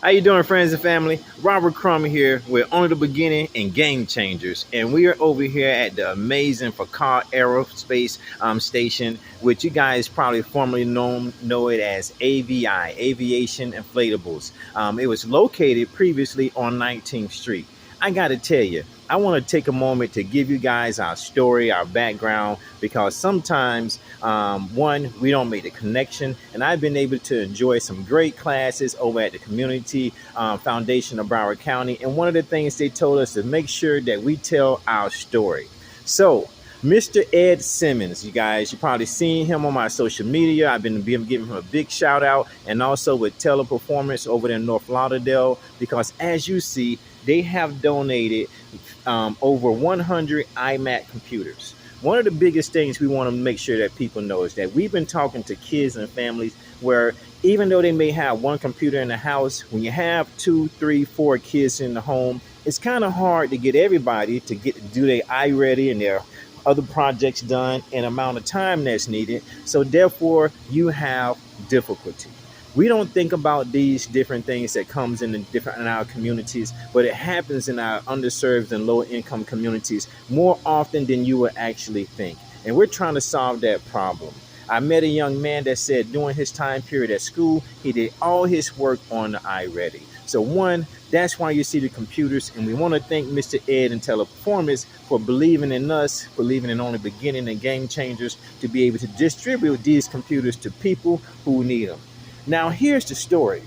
How you doing, friends and family? Robert Crumb here with Only the Beginning and Game Changers, and we are over here at the amazing Fakar Aerospace Station, which you guys probably formerly know it as AVI, Aviation Inflatables. It was located previously on 19th Street. I got to tell you, I want to take a moment to give you guys our story, our background, because sometimes, one, we don't make the connection. And I've been able to enjoy some great classes over at the Community Foundation of Broward County. And one of the things they told us is make sure that we tell our story. So, Mr. Ed Simmons, you guys, you probably seen him on my social media. I've been giving him a big shout out, and also with Teleperformance over there in North Lauderdale, because as you see, they have donated over 100 iMac computers. One of the biggest things we want to make sure that people know is that we've been talking to kids and families where even though they may have one computer in the house, when you have two, three, four kids in the home, it's kind of hard to get everybody to do their iReady and their other projects done in amount of time that's needed. So therefore, you have difficulty. We don't think about these different things that comes in our communities, but it happens in our underserved and low income communities more often than you would actually think. And we're trying to solve that problem. I met a young man that said during his time period at school, he did all his work on the iReady. So one, that's why you see the computers. And we want to thank Mr. Ed and Teleperformance for believing in us, believing in Only Beginning and Game Changers to be able to distribute these computers to people who need them. Now, here's the story.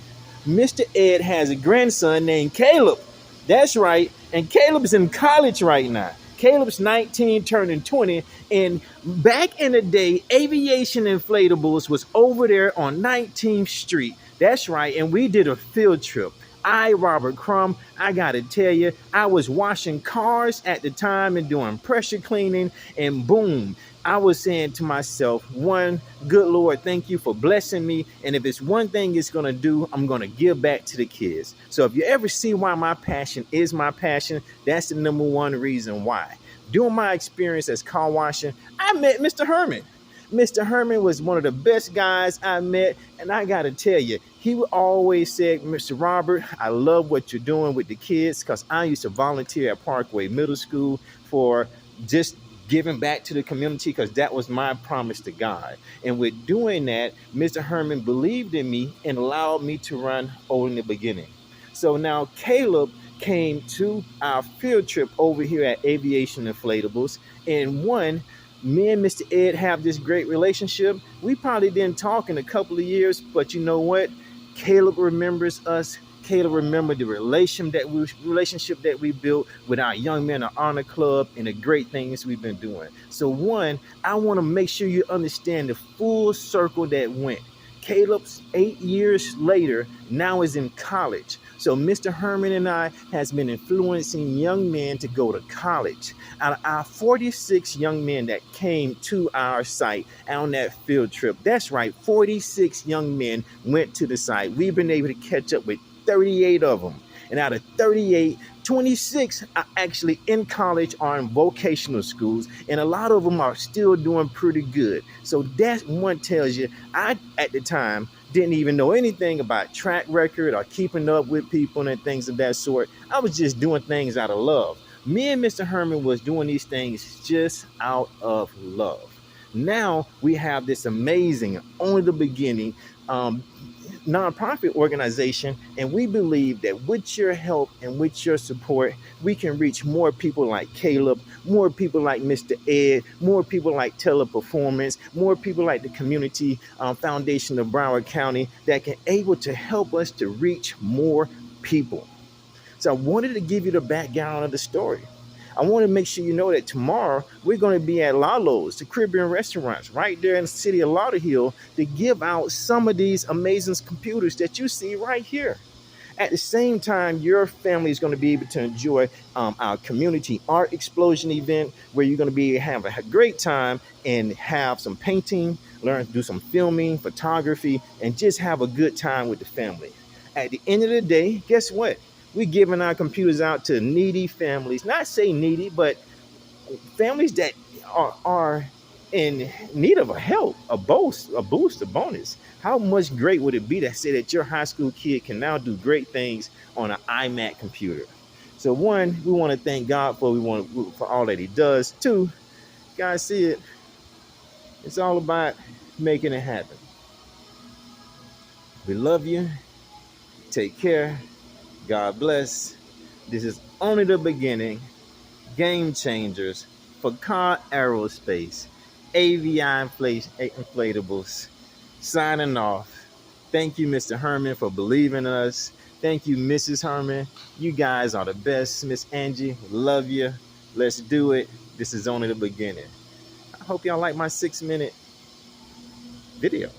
Mr. Ed has a grandson named Caleb. That's right. And Caleb's in college right now. Caleb's 19, turning 20. And back in the day, Aviation Inflatables was over there on 19th Street. That's right. And we did a field trip. Robert Crumb, I got to tell you, I was washing cars at the time and doing pressure cleaning, and boom, I was saying to myself, one, good Lord, thank you for blessing me. And if it's one thing it's going to do, I'm going to give back to the kids. So if you ever see why my passion is my passion, that's the number one reason why. During my experience as car washing, I met Mr. Herman. Mr. Herman was one of the best guys I met. And I got to tell you, he always said, Mr. Robert, I love what you're doing with the kids, because I used to volunteer at Parkway Middle School for just giving back to the community, because that was my promise to God. And with doing that, Mr. Herman believed in me and allowed me to run Only the Beginning. So now Caleb came to our field trip over here at Aviation Inflatables, and one, me and Mr. Ed have this great relationship. We probably didn't talk in a couple of years, but you know what? Caleb remembers us. Caleb remembered the relationship that we built with our Young Men Honor Club and the great things we've been doing. So one, I want to make sure you understand the full circle that went. Caleb's 8 years later now is in college. So Mr. Herman and I has been influencing young men to go to college. Out of our 46 young men that came to our site on that field trip, that's right, 46 young men went to the site. We've been able to catch up with 38 of them. And out of 38, 26 are actually in college or in vocational schools, and a lot of them are still doing pretty good. So that one tells you, I, at the time, didn't even know anything about track record or keeping up with people and things of that sort. I was just doing things out of love. Me and Mr. Herman was doing these things just out of love. Now we have this amazing, Only the Beginning, nonprofit organization, and we believe that with your help and with your support, we can reach more people like Caleb, more people like Mr. Ed, more people like Teleperformance, more people like the Community Foundation of Broward County that can able to help us to reach more people. So I wanted to give you the background of the story. I want to make sure you know that tomorrow we're going to be at Lalo's, the Caribbean restaurants, right there in the city of Lauderhill, to give out some of these amazing computers that you see right here. At the same time, your family is going to be able to enjoy our community art explosion event, where you're going to be have a great time and have some painting, learn to do some filming, photography, and just have a good time with the family. At the end of the day, guess what? We're giving our computers out to needy families. Not say needy, but families that are in need of a help, a bonus. How much great would it be to say that your high school kid can now do great things on an iMac computer? So one, we want to thank God for all that He does. Two, guys, see it. It's all about making it happen. We love you. Take care. God bless. This is only the beginning. Game changers for car aerospace. Avi Inflatables. Signing off. Thank you, Mr. Herman, for believing in us. Thank you, Mrs. Herman. You guys are the best. Miss Angie, love you. Let's do it. This is only the beginning. I hope y'all like my 6-minute video.